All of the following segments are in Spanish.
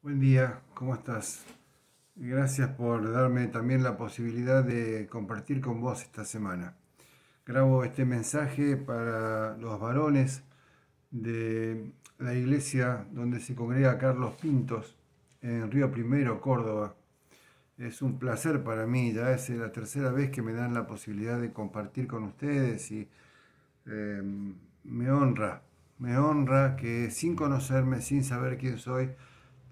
Buen día, ¿cómo estás? Gracias por darme también la posibilidad de compartir con vos esta semana. Grabo este mensaje para los varones de la iglesia donde se congrega Carlos Pintos en Río Primero, Córdoba. Es un placer para mí, ya es la tercera vez que me dan la posibilidad de compartir con ustedes y eh, me honra, me honra que sin conocerme, sin saber quién soy,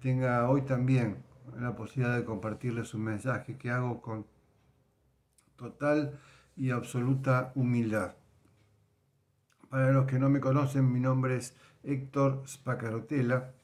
tenga hoy también la posibilidad de compartirles un mensaje que hago con total y absoluta humildad. Para los que no me conocen, mi nombre es Héctor Spacarotela.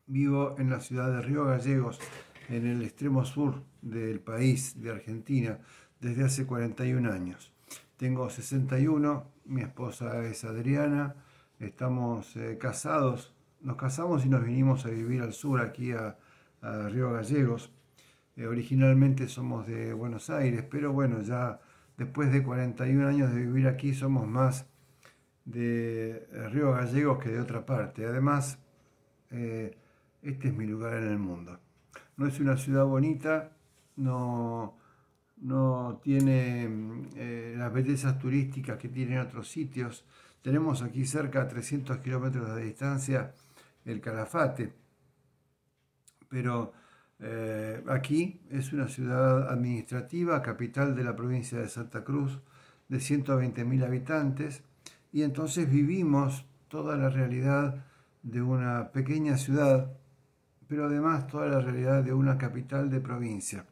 Vivo en la ciudad de Río Gallegos, en el extremo sur del país, de Argentina, desde hace 41 años. Tengo 61, mi esposa es Adriana, estamos casados, nos casamos y nos vinimos a vivir al sur, aquí a Río Gallegos. Originalmente somos de Buenos Aires, pero bueno, ya después de 41 años de vivir aquí somos más de Río Gallegos que de otra parte. Además, este es mi lugar en el mundo. No es una ciudad bonita, no, no tiene las bellezas turísticas que tienen otros sitios. Tenemos aquí cerca a 300 kilómetros de distancia el Calafate, pero aquí es una ciudad administrativa, capital de la provincia de Santa Cruz, de 120.000 habitantes, y entonces vivimos toda la realidad de una pequeña ciudad, pero además toda la realidad de una capital de provincia.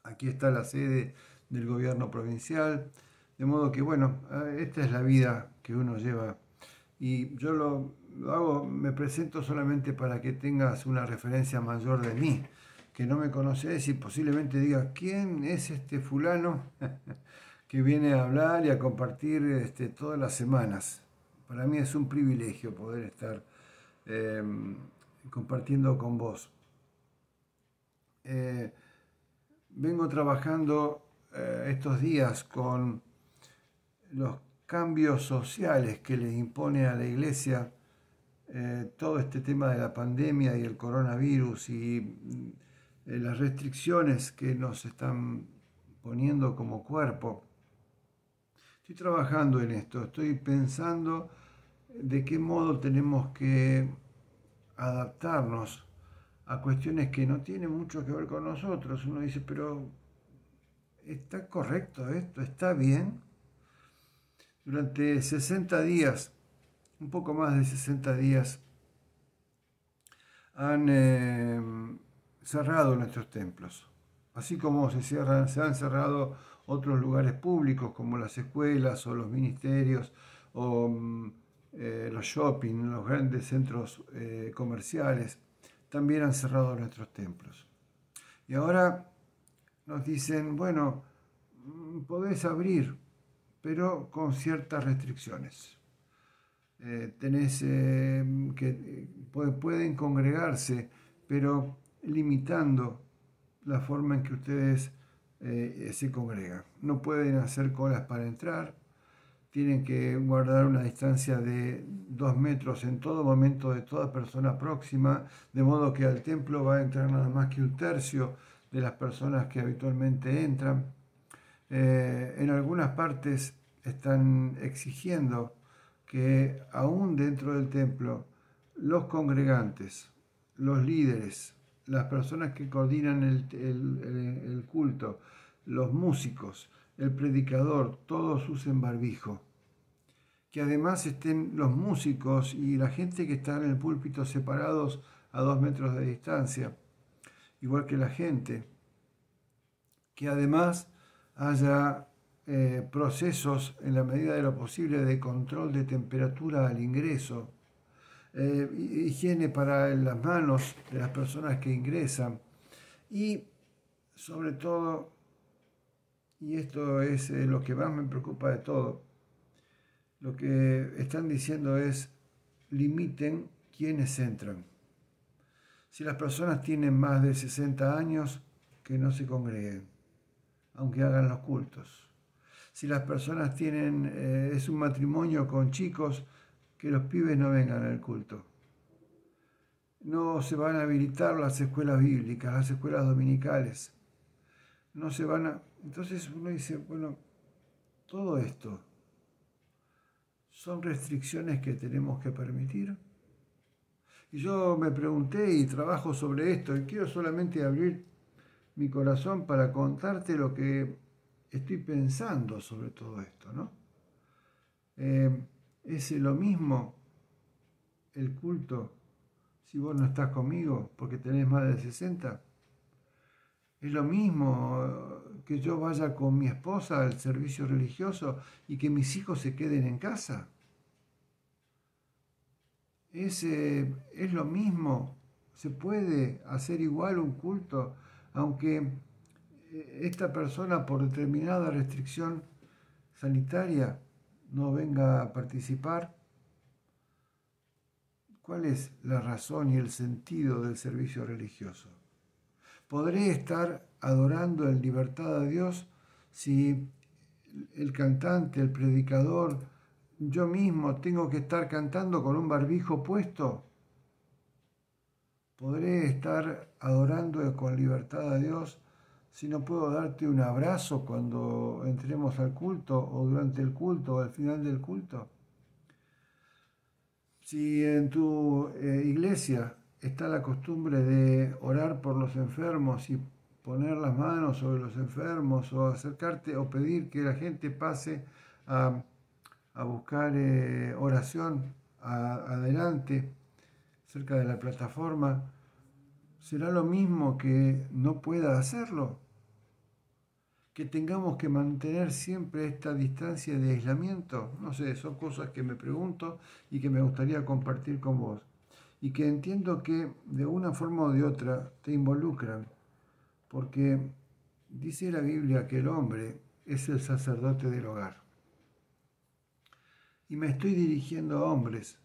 Aquí está la sede del gobierno provincial, de modo que bueno, esta es la vida que uno lleva y yo lo hago, me presento solamente para que tengas una referencia mayor de mí, que no me conoces y posiblemente digas, ¿quién es este fulano que viene a hablar y a compartir todas las semanas? Para mí es un privilegio poder estar eh, compartiendo con vos. Eh, Vengo trabajando estos días con los cambios sociales que le impone a la iglesia todo este tema de la pandemia y el coronavirus y las restricciones que nos están poniendo como cuerpo. Estoy trabajando en esto, estoy pensando de qué modo tenemos que adaptarnos a cuestiones que no tienen mucho que ver con nosotros. Uno dice, pero ¿está correcto esto? ¿Está bien? Durante 60 días, un poco más de 60 días, han cerrado nuestros templos. Así como se han cerrado otros lugares públicos como las escuelas o los ministerios o los shopping, los grandes centros comerciales, también han cerrado nuestros templos. Y ahora nos dicen, bueno, podés abrir, pero con ciertas restricciones. Tenés que pueden congregarse, pero limitando la forma en que ustedes se congregan. No pueden hacer colas para entrar, tienen que guardar una distancia de 2 metros en todo momento de toda persona próxima, de modo que al templo va a entrar nada más que un tercio de las personas que habitualmente entran. En algunas partes están exigiendo que aún dentro del templo los congregantes, los líderes, las personas que coordinan el culto, los músicos, el predicador, todos usen barbijo. Que además estén los músicos y la gente que está en el púlpito separados a 2 metros de distancia, igual que la gente. Que además haya procesos en la medida de lo posible de control de temperatura al ingreso, higiene para las manos de las personas que ingresan y sobre todo, y esto es lo que más me preocupa de todo, lo que están diciendo es limiten quienes entran. Si las personas tienen más de 60 años, que no se congreguen, aunque hagan los cultos. Si las personas tienen, es un matrimonio con chicos, que los pibes no vengan al culto. no se van a habilitar las escuelas bíblicas, las escuelas dominicales, no se van a... Entonces uno dice, bueno, todo esto son restricciones que tenemos que permitir. Y yo me pregunté y trabajo sobre esto y quiero solamente abrir mi corazón para contarte lo que estoy pensando sobre todo esto, ¿no? ¿Es lo mismo el culto si vos no estás conmigo porque tenés más de 60? ¿Es lo mismo que yo vaya con mi esposa al servicio religioso y que mis hijos se queden en casa? ¿Es lo mismo? ¿Se puede hacer igual un culto aunque esta persona por determinada restricción sanitaria no venga a participar? ¿Cuál es la razón y el sentido del servicio religioso? ¿Podré estar adorando en libertad a Dios si el cantante, el predicador, yo mismo tengo que estar cantando con un barbijo puesto? ¿Podré estar adorando con libertad a Dios si no puedo darte un abrazo cuando entremos al culto o durante el culto o al final del culto? Si en tu iglesia está la costumbre de orar por los enfermos y poner las manos sobre los enfermos o acercarte o pedir que la gente pase a, a buscar oración adelante, cerca de la plataforma, ¿será lo mismo que no pueda hacerlo? Que tengamos que mantener siempre esta distancia de aislamiento. No sé, son cosas que me pregunto y que me gustaría compartir con vos. Y que entiendo que de una forma o de otra te involucran. Porque dice la Biblia que el hombre es el sacerdote del hogar. Y me estoy dirigiendo a hombres.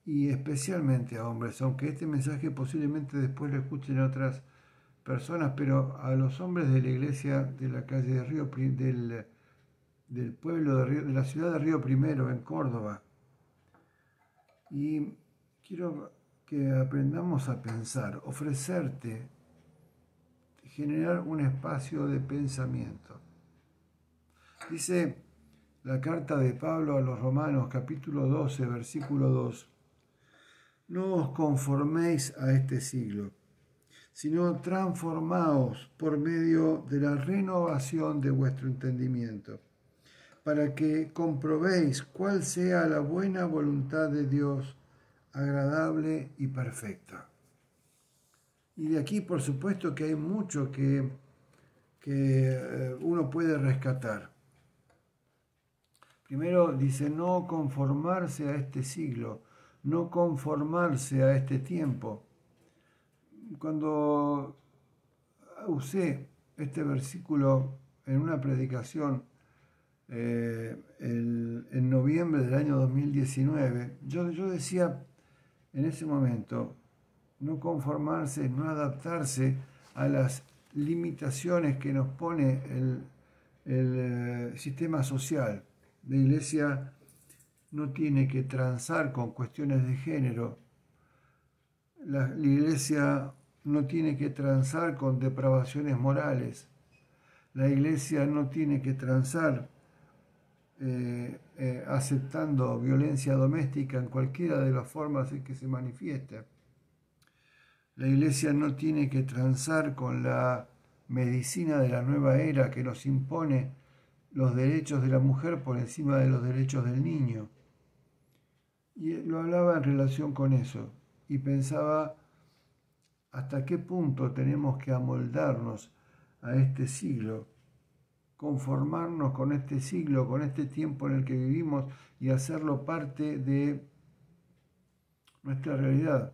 Y especialmente a hombres, aunque este mensaje posiblemente después lo escuchen otras personas, pero a los hombres de la iglesia de la calle de Río, del pueblo de, de la ciudad de Río Primero, en Córdoba. Y quiero que aprendamos a pensar, ofrecerte, generar un espacio de pensamiento. Dice la carta de Pablo a los Romanos, capítulo 12, versículo 2, no os conforméis a este siglo, sino transformaos por medio de la renovación de vuestro entendimiento, para que comprobéis cuál sea la buena voluntad de Dios, agradable y perfecta. Y de aquí, por supuesto, que hay mucho que uno puede rescatar. Primero dice, no conformarse a este siglo, no conformarse a este tiempo. Cuando usé este versículo en una predicación en noviembre del año 2019, yo decía en ese momento, no conformarse, no adaptarse a las limitaciones que nos pone el sistema social. La iglesia no tiene que transar con cuestiones de género. La iglesia no tiene que transar con depravaciones morales. La iglesia no tiene que transar aceptando violencia doméstica en cualquiera de las formas en que se manifiesta. La iglesia no tiene que transar con la medicina de la nueva era que nos impone los derechos de la mujer por encima de los derechos del niño. Y lo hablaba en relación con eso y pensaba hasta qué punto tenemos que amoldarnos a este siglo, conformarnos con este siglo, con este tiempo en el que vivimos y hacerlo parte de nuestra realidad.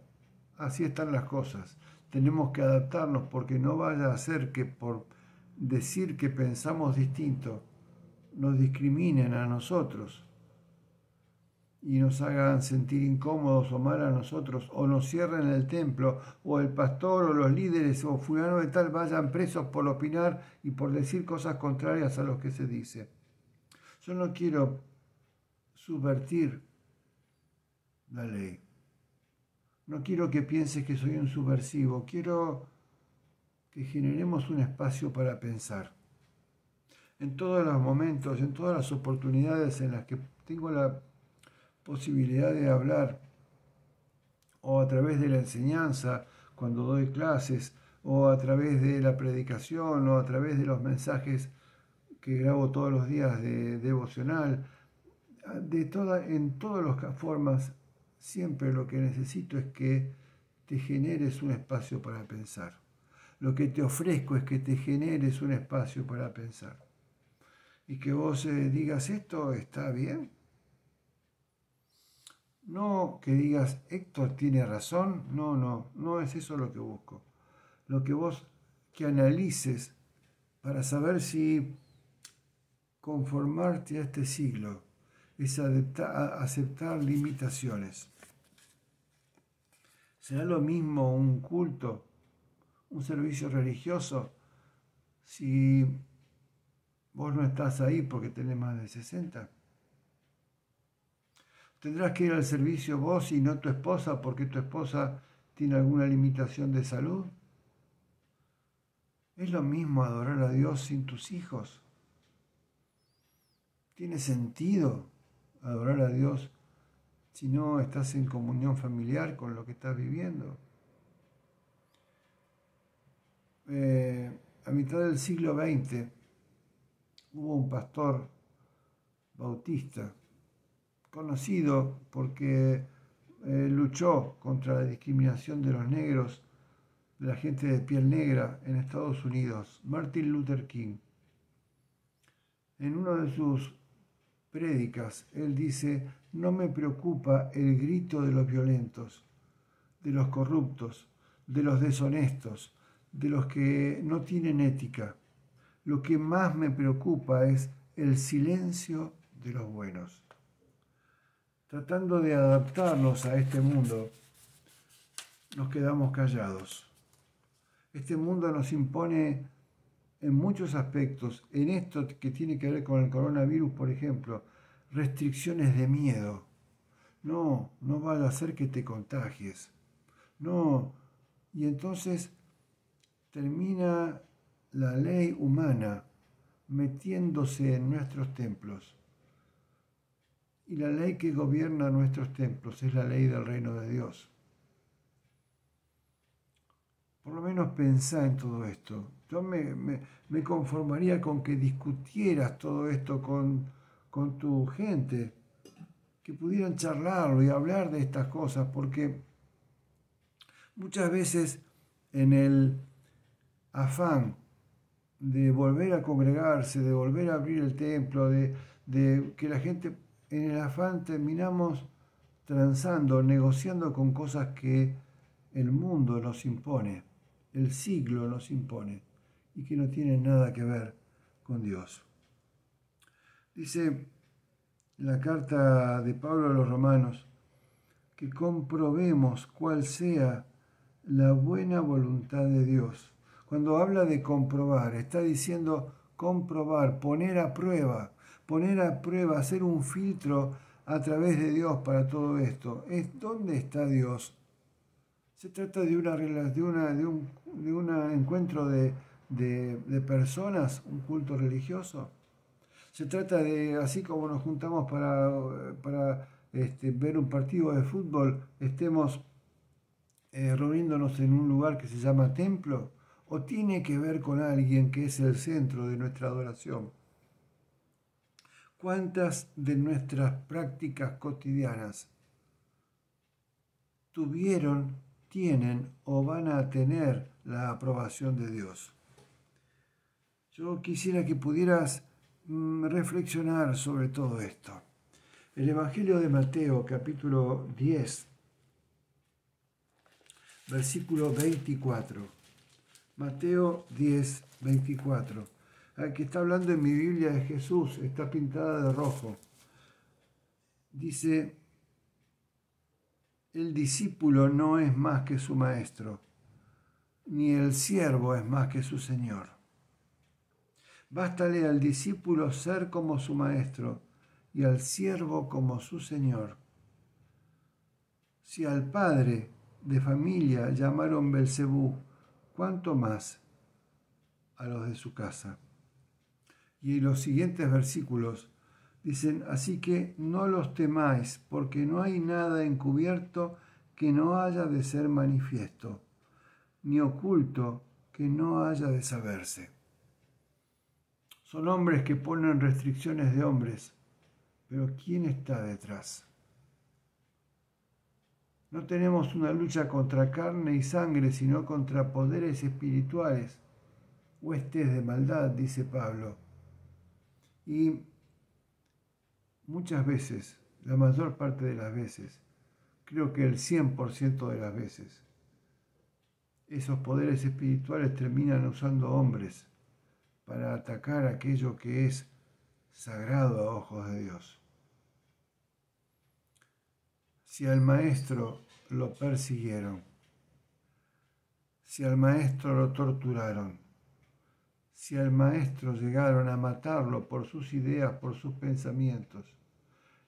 Así están las cosas. Tenemos que adaptarnos porque no vaya a ser que por decir que pensamos distinto nos discriminen a nosotros y nos hagan sentir incómodos o mal a nosotros, o nos cierren el templo, o el pastor o los líderes o fulano de tal vayan presos por opinar y por decir cosas contrarias a lo que se dice. Yo no quiero subvertir la ley. No quiero que pienses que soy un subversivo, quiero que generemos un espacio para pensar. En todos los momentos, en todas las oportunidades en las que tengo la posibilidad de hablar, o a través de la enseñanza, cuando doy clases, o a través de la predicación, o a través de los mensajes que grabo todos los días de devocional, en todas las formas, siempre lo que necesito es que te generes un espacio para pensar. Lo que te ofrezco es que te generes un espacio para pensar. Y que vos digas, esto está bien. No que digas, Héctor tiene razón. No es eso lo que busco. Lo que vos que analices para saber si conformarte a este siglo es aceptar limitaciones. ¿Será lo mismo un culto, un servicio religioso, si vos no estás ahí porque tenés más de 60? ¿Tendrás que ir al servicio vos y no tu esposa porque tu esposa tiene alguna limitación de salud? ¿Es lo mismo adorar a Dios sin tus hijos? ¿Tiene sentido adorar a Dios si no estás en comunión familiar con lo que estás viviendo? A mitad del siglo XX hubo un pastor bautista conocido porque luchó contra la discriminación de los negros, de la gente de piel negra en Estados Unidos, Martin Luther King. En una de sus prédicas, él dice, no me preocupa el grito de los violentos, de los corruptos, de los deshonestos, de los que no tienen ética. Lo que más me preocupa es el silencio de los buenos. Tratando de adaptarnos a este mundo, nos quedamos callados. Este mundo nos impone en muchos aspectos, en esto que tiene que ver con el coronavirus, por ejemplo, restricciones de miedo. No vaya a ser que te contagies. No. Y entonces termina la ley humana metiéndose en nuestros templos. Y la ley que gobierna nuestros templos es la ley del reino de Dios. Por lo menos pensá en todo esto. Yo me conformaría con que discutieras todo esto con tu gente, que pudieran charlarlo y hablar de estas cosas, porque muchas veces en el afán de volver a congregarse, de volver a abrir el templo, de que la gente, en el afán terminamos transando, negociando con cosas que el mundo nos impone, el siglo nos impone y que no tienen nada que ver con Dios. Dice la carta de Pablo a los Romanos que comprobemos cuál sea la buena voluntad de Dios. Cuando habla de comprobar, está diciendo comprobar, poner a prueba, hacer un filtro a través de Dios para todo esto. ¿Dónde está Dios? Se trata de un encuentro de personas, un culto religioso. Se trata de, así como nos juntamos para ver un partido de fútbol, estemos reuniéndonos en un lugar que se llama templo, o tiene que ver con alguien que es el centro de nuestra adoración. ¿Cuántas de nuestras prácticas cotidianas tienen o van a tener la aprobación de Dios? Yo quisiera que pudieras reflexionar sobre todo esto. El Evangelio de Mateo, capítulo 10, versículo 24. Mateo 10, 24. Aquí está hablando en mi Biblia de Jesús, está pintada de rojo. Dice, el discípulo no es más que su maestro, ni el siervo es más que su señor. Bástale al discípulo ser como su maestro y al siervo como su señor. Si al Padre de familia llamaron Belcebú, ¿cuánto más a los de su casa? Y los siguientes versículos dicen, así que no los temáis, porque no hay nada encubierto que no haya de ser manifiesto, ni oculto que no haya de saberse. Son hombres que ponen restricciones de hombres, pero ¿quién está detrás? No tenemos una lucha contra carne y sangre, sino contra poderes espirituales, huestes de maldad, dice Pablo. Y muchas veces, la mayor parte de las veces, creo que el 100% de las veces, esos poderes espirituales terminan usando hombres para atacar aquello que es sagrado a ojos de Dios. Si al maestro lo persiguieron, si al maestro lo torturaron, si al maestro llegaron a matarlo por sus ideas, por sus pensamientos,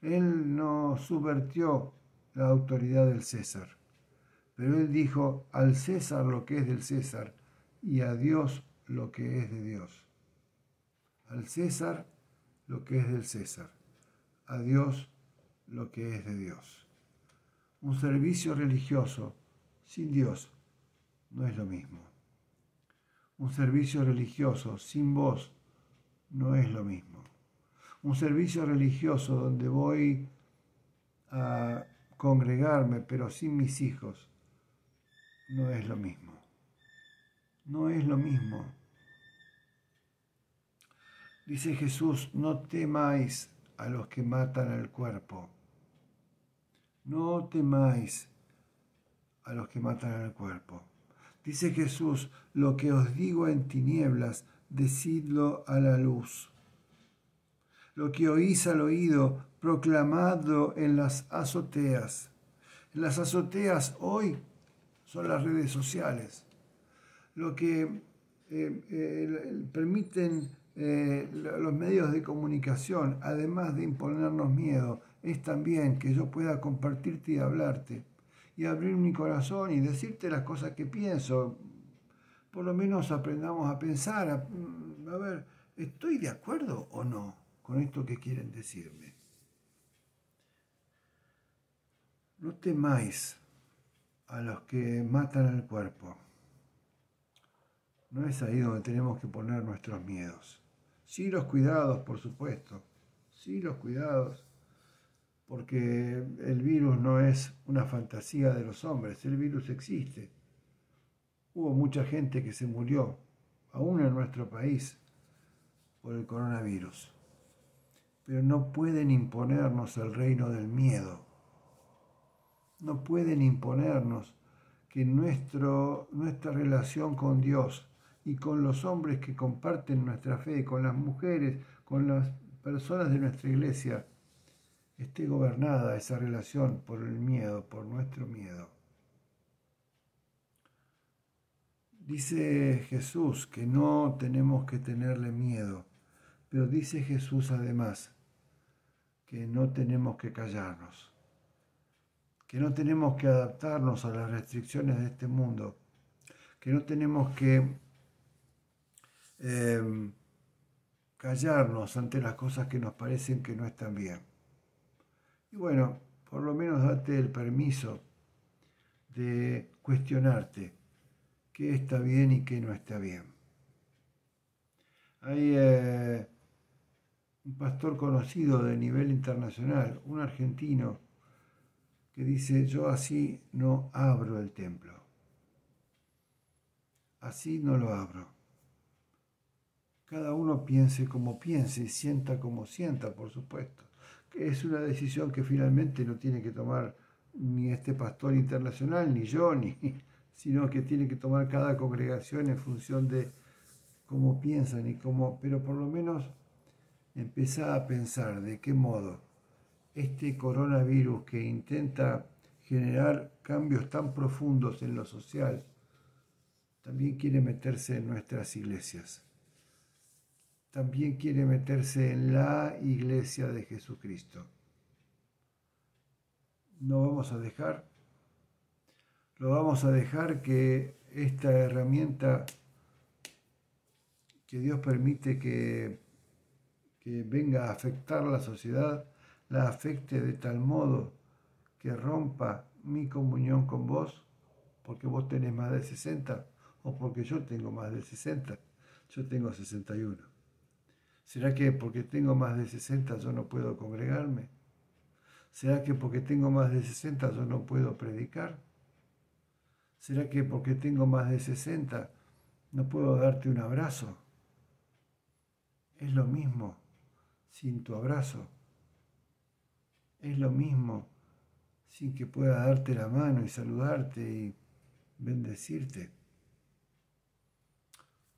él no subvertió la autoridad del César, pero él dijo al César lo que es del César y a Dios lo que es de Dios. Al César lo que es del César, a Dios lo que es de Dios. Un servicio religioso sin Dios no es lo mismo. Un servicio religioso sin vos no es lo mismo. Un servicio religioso donde voy a congregarme pero sin mis hijos no es lo mismo. No es lo mismo. Dice Jesús, no temáis a los que matan el cuerpo. No temáis a los que matan el cuerpo. Dice Jesús, lo que os digo en tinieblas, decidlo a la luz. Lo que oís al oído, proclamadlo en las azoteas. En las azoteas hoy son las redes sociales. Lo que permiten los medios de comunicación, además de imponernos miedo, es también que yo pueda compartirte y hablarte y abrir mi corazón y decirte las cosas que pienso. Por lo menos aprendamos a pensar, a ver, ¿estoy de acuerdo o no con esto que quieren decirme? No temáis a los que matan el cuerpo. No es ahí donde tenemos que poner nuestros miedos. Sí, los cuidados, por supuesto. Sí, los cuidados. Porque el virus no es una fantasía de los hombres. El virus existe. Hubo mucha gente que se murió, aún en nuestro país, por el coronavirus. Pero no pueden imponernos el reino del miedo. No pueden imponernos que nuestra relación con Dios y con los hombres que comparten nuestra fe, con las mujeres, con las personas de nuestra iglesia, esté gobernada esa relación por el miedo, por nuestro miedo. Dice Jesús que no tenemos que tenerle miedo, pero dice Jesús además que no tenemos que callarnos, que no tenemos que adaptarnos a las restricciones de este mundo, que no tenemos que callarnos ante las cosas que nos parecen que no están bien. Y bueno, por lo menos date el permiso de cuestionarte qué está bien y qué no está bien. Hay un pastor conocido de nivel internacional, un argentino, que dice, yo así no abro el templo. Así no lo abro. Cada uno piense como piense y sienta como sienta, por supuesto. Que es una decisión que finalmente no tiene que tomar ni este pastor internacional, ni yo, sino que tiene que tomar cada congregación en función de cómo piensan y cómo, pero por lo menos empezá a pensar de qué modo este coronavirus que intenta generar cambios tan profundos en lo social, también quiere meterse en nuestras iglesias. También quiere meterse en la iglesia de Jesucristo. No vamos a dejar lo vamos a dejar que esta herramienta que Dios permite que venga a afectar la sociedad, la afecte de tal modo que rompa mi comunión con vos, porque vos tenés más de 60 o porque yo tengo más de 60, yo tengo 61. ¿Será que porque tengo más de 60 yo no puedo congregarme? ¿Será que porque tengo más de 60 yo no puedo predicar? ¿Será que porque tengo más de 60 no puedo darte un abrazo? Es lo mismo sin tu abrazo. Es lo mismo sin que pueda darte la mano y saludarte y bendecirte.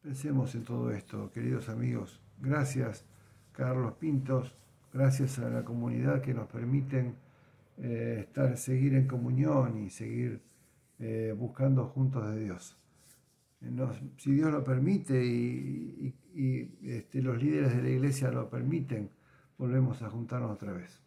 Pensemos en todo esto, queridos amigos. Gracias, Carlos Pintos. Gracias a la comunidad que nos permiten seguir en comunión y seguir buscando juntos de Dios. Si Dios lo permite y los líderes de la iglesia lo permiten, volvemos a juntarnos otra vez.